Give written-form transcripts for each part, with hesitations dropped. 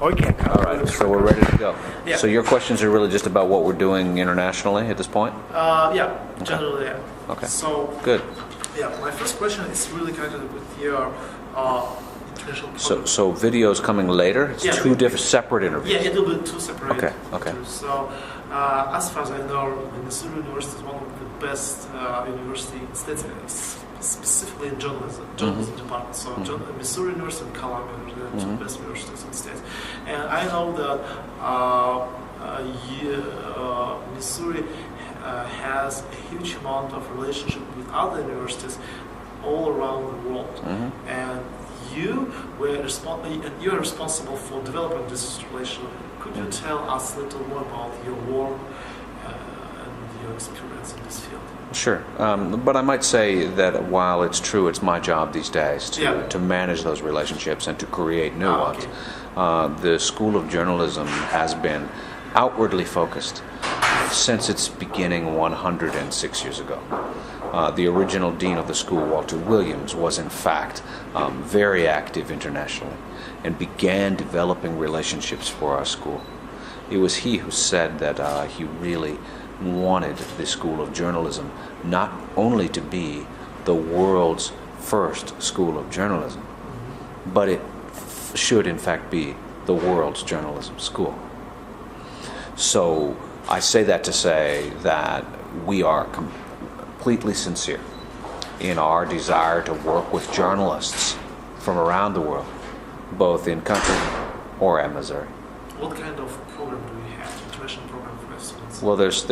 Okay. All right, so we're ready to go. Yeah. So your questions are really just about what we're doing internationally at this point? Yeah, generally, yeah. Okay. So, Good. yeah, my first question is really connected with your international program. So videos coming later? It's Yeah. two different separate interviews? Yeah, it will be two separate Okay. interviews. So, as far as I know, the Missouri University is one of the best university in states, specifically in journalism department. So, Missouri University and Columbia are the two best universities in the states. And I know that Missouri has a huge amount of relationship with other universities all around the world, and you're responsible for developing this relationship. Could you tell us a little more about your work and your experience in this field? Sure, but I might say that while it's true, it's my job these days to manage those relationships and to create new ones. The School of Journalism has been outwardly focused since its beginning 106 years ago. The original dean of the school, Walter Williams, was in fact very active internationally and began developing relationships for our school. It was he who said that he really wanted the School of Journalism not only to be the world's first school of journalism, but it should in fact be the world's journalism school. So I say that to say that we are completely sincere in our desire to work with journalists from around the world, both in country or at Missouri. What kind of program do we have? International program for students? Well, there's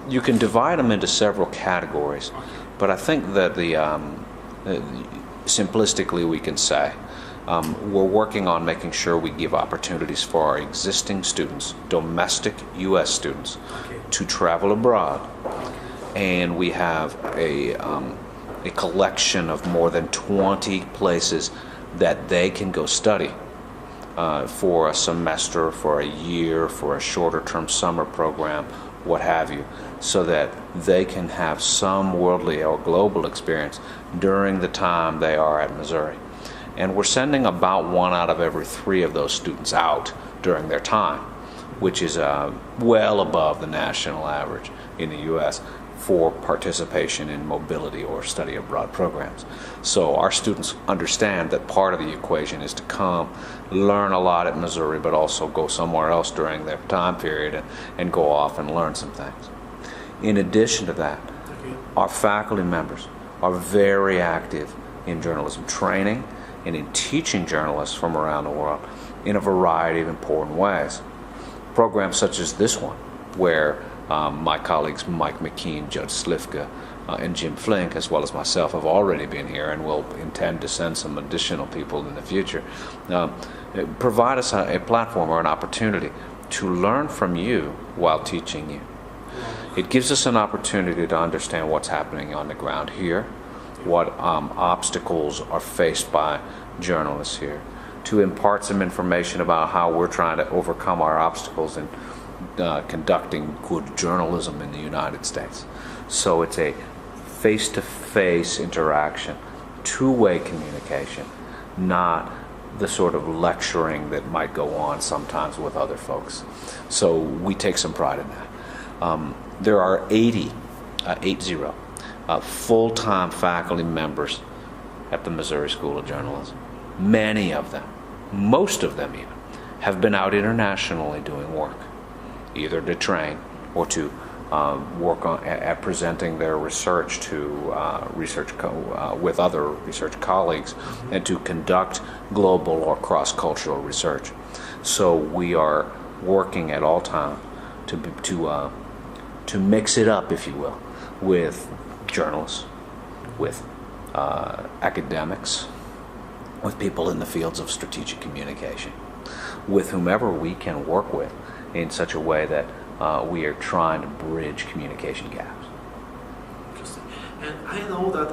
you can divide them into several categories, but I think that simplistically we can say we're working on making sure we give opportunities for our existing students, domestic U.S. students, to travel abroad, and we have a collection of more than 20 places that they can go study for a semester, for a year, for a shorter-term summer program, what have you, so that they can have some worldly or global experience during the time they are at Missouri. And we're sending about 1 out of every 3 of those students out during their time, which is well above the national average in the U.S. for participation in mobility or study abroad programs. So our students understand that part of the equation is to come, learn a lot at Missouri, but also go somewhere else during their time period and go off and learn some things. In addition to that, our faculty members are very active in journalism training and in teaching journalists from around the world in a variety of important ways. Programs such as this one, where my colleagues Mike McKean, Judge Slifka, and Jim Flink, as well as myself, have already been here and will intend to send some additional people in the future, provide us a platform or an opportunity to learn from you while teaching you. It gives us an opportunity to understand what's happening on the ground here, what obstacles are faced by journalists here, to impart some information about how we're trying to overcome our obstacles in conducting good journalism in the United States. So it's a face-to-face interaction, two-way communication, not the sort of lecturing that might go on sometimes with other folks. So we take some pride in that. There are 80 full-time faculty members at the Missouri School of Journalism. Many of them, most of them even, have been out internationally doing work, either to train or to work on at presenting their research to with other research colleagues and to conduct global or cross-cultural research. So we are working at all times to mix it up, if you will, with journalists, with academics, with people in the fields of strategic communication, with whomever we can work with in such a way that we are trying to bridge communication gaps. Interesting. And I know that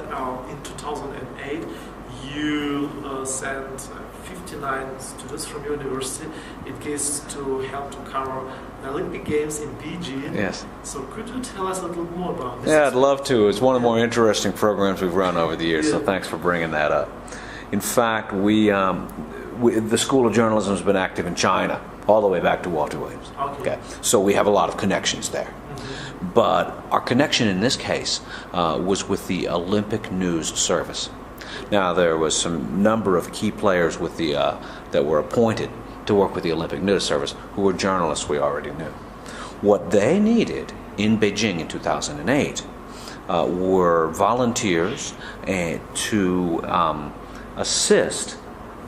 in 2008 you sent 59 students from your university. It gets to help to cover the Olympic Games in Beijing. Yes. So could you tell us a little more about this? Yeah, I'd love to. It's one of the more interesting programs we've run over the years, so thanks for bringing that up. In fact, we the School of Journalism has been active in China all the way back to Walter Williams. Okay. So we have a lot of connections there. But our connection in this case was with the Olympic News Service. Now, there was some number of key players with the that were appointed to work with the Olympic News Service who were journalists we already knew. What they needed in Beijing in 2008 were volunteers to assist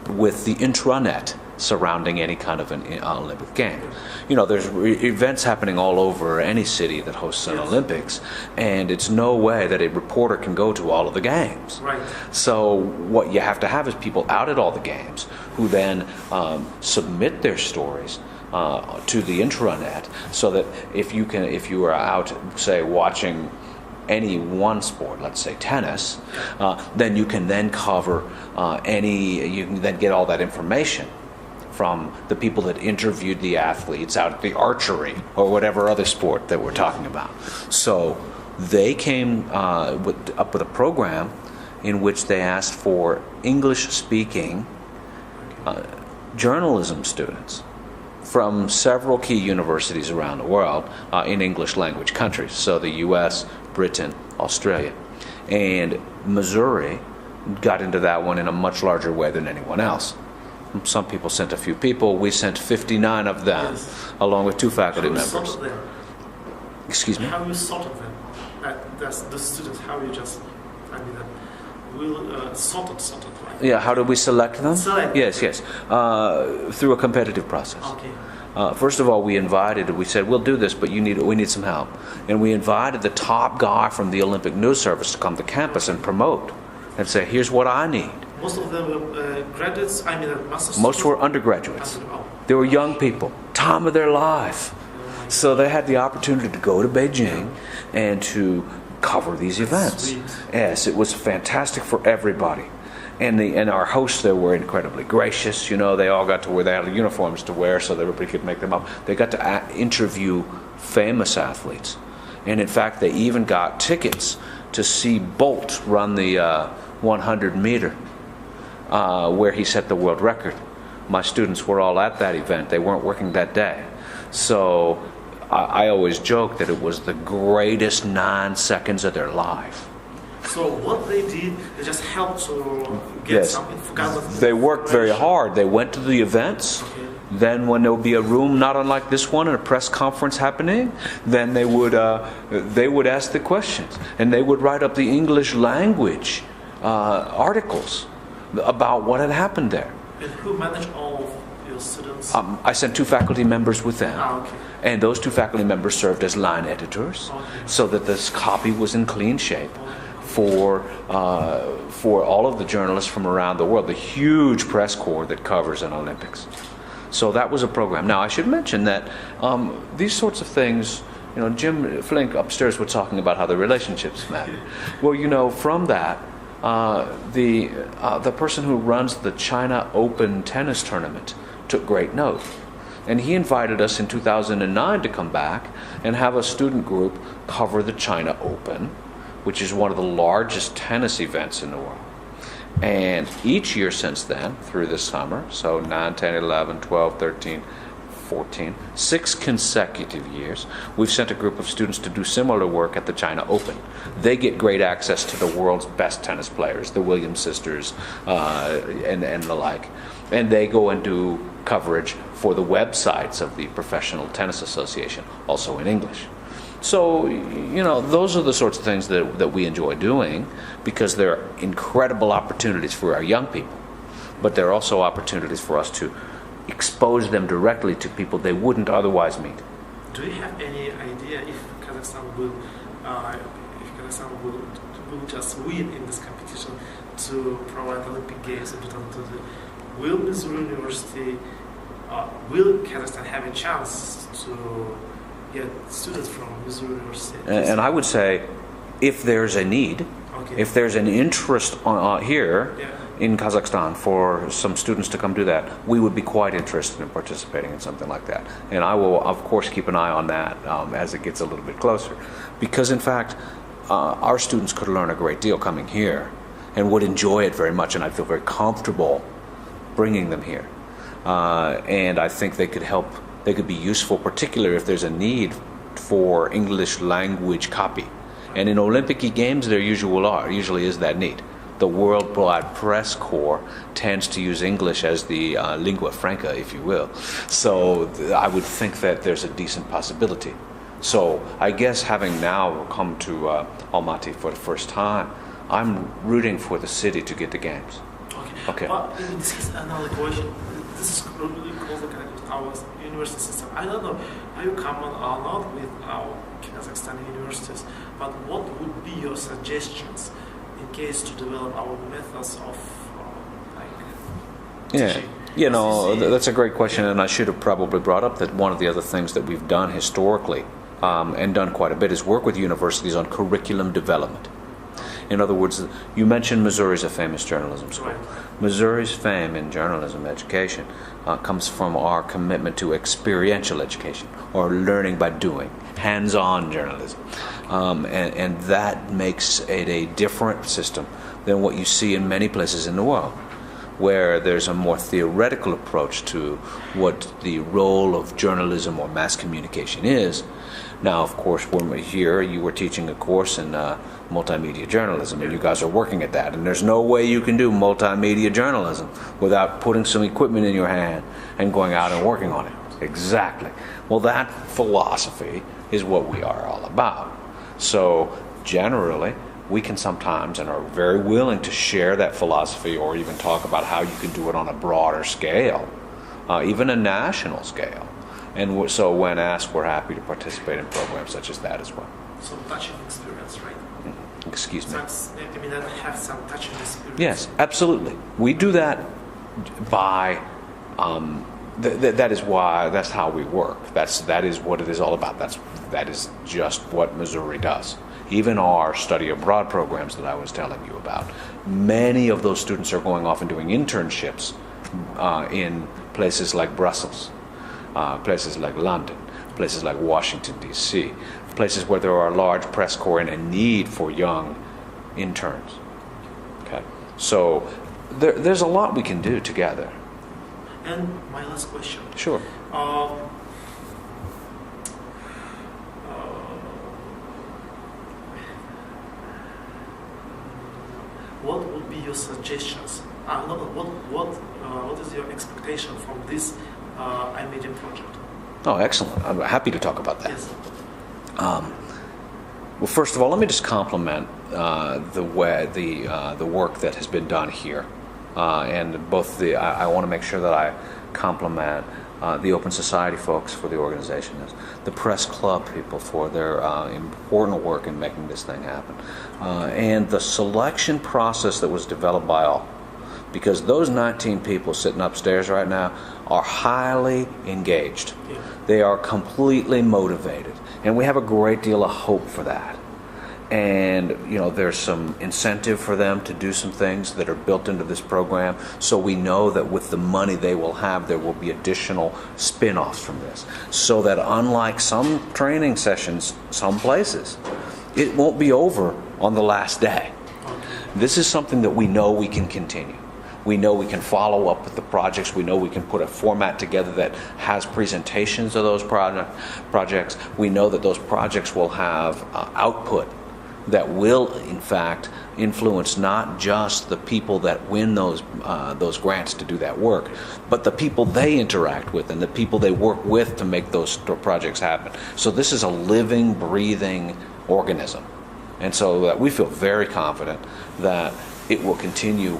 with the intranet surrounding any kind of an Olympic game. You know, there's events happening all over any city that hosts an Olympics, and it's no way that a reporter can go to all of the games. Right. So what you have to have is people out at all the games who then submit their stories to the intranet, so that if you are out, say, watching any one sport, let's say tennis, then you can then cover you can then get all that information from the people that interviewed the athletes out at the archery or whatever other sport that we're talking about. So they came up with a program in which they asked for English-speaking journalism students from several key universities around the world in English language countries, so the US, Britain, Australia. And Missouri got into that one in a much larger way than anyone else. Some people sent a few people. We sent 59 of them, along with 2 faculty members. How you sorted them? Excuse me? How you sorted them? The students, how you just, sorted like. Yeah, how did we select them? Select. Yes. Through a competitive process. Okay. First of all, we said, we'll do this, but we need some help. And we invited the top guy from the Olympic News Service to come to campus and promote and say, here's what I need. Most of them were graduates, master's Most were undergraduates. They were young people, time of their life. So they had the opportunity to go to Beijing and to cover these events. Sweet. Yes, it was fantastic for everybody. And our hosts there were incredibly gracious. You know, they all got to wear, they had uniforms to wear so that everybody could make them up. They got to interview famous athletes. And in fact, they even got tickets to see Bolt run the 100 meter. Where he set the world record. My students were all at that event. They weren't working that day. So I always joke that it was the greatest 9 seconds of their life. So what they did, they just helped to get something. They worked very hard. They went to the events. Okay. Then when there would be a room not unlike this one and a press conference happening, then they would ask the questions. And they would write up the English language articles about what had happened there. And who managed all of your students? I sent 2 faculty members with them. Okay. And those 2 faculty members served as line editors, so that this copy was in clean shape for all of the journalists from around the world, the huge press corps that covers an Olympics. So that was a program. Now, I should mention that these sorts of things, you know, Jim Flink upstairs was talking about how the relationships matter. Well, you know, from that, the person who runs the China Open tennis tournament took great note. And he invited us in 2009 to come back and have a student group cover the China Open, which is one of the largest tennis events in the world. And each year since then, through this summer, so 9, 10, 11, 12, 13, 14, 6 consecutive years, we've sent a group of students to do similar work at the China Open. They get great access to the world's best tennis players, the Williams sisters, and the like. And they go and do coverage for the websites of the Professional Tennis Association, also in English. So, you know, those are the sorts of things that we enjoy doing, because they're incredible opportunities for our young people. But they're also opportunities for us to expose them directly to people they wouldn't otherwise meet. Do you have any idea if Kazakhstan will just win in this competition to provide Olympic Games in 2020? Will Missouri University, will Kazakhstan have a chance to get students from Missouri University? And I would say, if there's a need, if there's an interest here in Kazakhstan for some students to come do that, we would be quite interested in participating in something like that. And I will, of course, keep an eye on that as it gets a little bit closer. Because, in fact, our students could learn a great deal coming here and would enjoy it very much, and I feel very comfortable bringing them here. And I think they could be useful, particularly if there's a need for English language copy. And in Olympic Games, there usually is that need. The Worldwide Press Corps tends to use English as the lingua franca, if you will. So I would think that there's a decent possibility. So I guess having now come to Almaty for the first time, I'm rooting for the city to get the games. Okay. But this is another question. This is really close to our university system. I don't know how you common or not with our Kazakhstani universities, but what would be your suggestions in case to develop our methods of teaching? You know, that's a great question, and I should have probably brought up that one of the other things that we've done historically and done quite a bit is work with universities on curriculum development. In other words, you mentioned Missouri's a famous journalism school. Right. Missouri's fame in journalism education comes from our commitment to experiential education, or learning by doing, hands-on journalism. And that makes it a different system than what you see in many places in the world, where there's a more theoretical approach to what the role of journalism or mass communication is. Now, of course, when we're here, you were teaching a course in multimedia journalism, and you guys are working at that. And there's no way you can do multimedia journalism without putting some equipment in your hand and going out and working on it. Exactly. Well, that philosophy is what we are all about. So, generally, we can sometimes and are very willing to share that philosophy, or even talk about how you can do it on a broader scale, even a national scale. And so when asked, we're happy to participate in programs such as that as well. So touching experience, right? Excuse me. I mean, that have some touching experience. Yes, absolutely. We do that by, that's how we work. That is what it is all about. That is just what Missouri does. Even our study abroad programs that I was telling you about, many of those students are going off and doing internships in places like Brussels, places like London, places like Washington, D.C., places where there are large press corps and a need for young interns. Okay, so there's a lot we can do together. And my last question. Sure. What would be your suggestions? What is your expectation from this iMedia project? Oh, excellent. I'm happy to talk about that. Yes. Well, first of all, let me just compliment the work that has been done here, and both I want to make sure that I compliment the Open Society folks for the organization, the Press Club people for their important work in making this thing happen, and the selection process that was developed by all. Because those 19 people sitting upstairs right now are highly engaged. Yeah. They are completely motivated. And we have a great deal of hope for that. And, you know, there's some incentive for them to do some things that are built into this program. So we know that with the money they will have, there will be additional spin-offs from this. So that unlike some training sessions, some places, it won't be over on the last day. This is something that we know we can continue. We know we can follow up with the projects. We know we can put a format together that has presentations of those projects. We know that those projects will have output that will, in fact, influence not just the people that win those grants to do that work, but the people they interact with and the people they work with to make those projects happen. So this is a living, breathing organism. And so we feel very confident that it will continue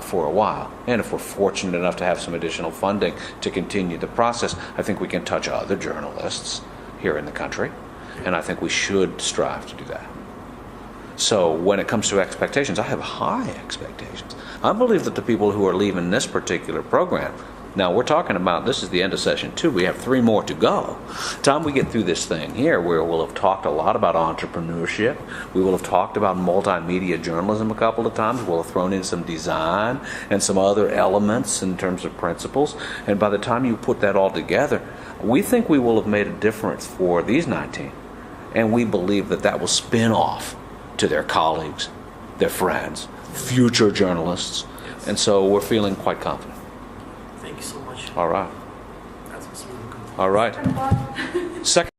for a while. And if we're fortunate enough to have some additional funding to continue the process, I think we can touch other journalists here in the country. And I think we should strive to do that. So when it comes to expectations, I have high expectations. I believe that the people who are leaving this particular program, now we're talking about, this is the end of session 2, we have 3 more to go. Time we get through this thing here, where we'll have talked a lot about entrepreneurship, we will have talked about multimedia journalism a couple of times, we'll have thrown in some design and some other elements in terms of principles, and by the time you put that all together, we think we will have made a difference for these 19, and we believe that that will spin off to their colleagues, their friends, future journalists, and so we're feeling quite confident. All right. That was really good. All right. Second.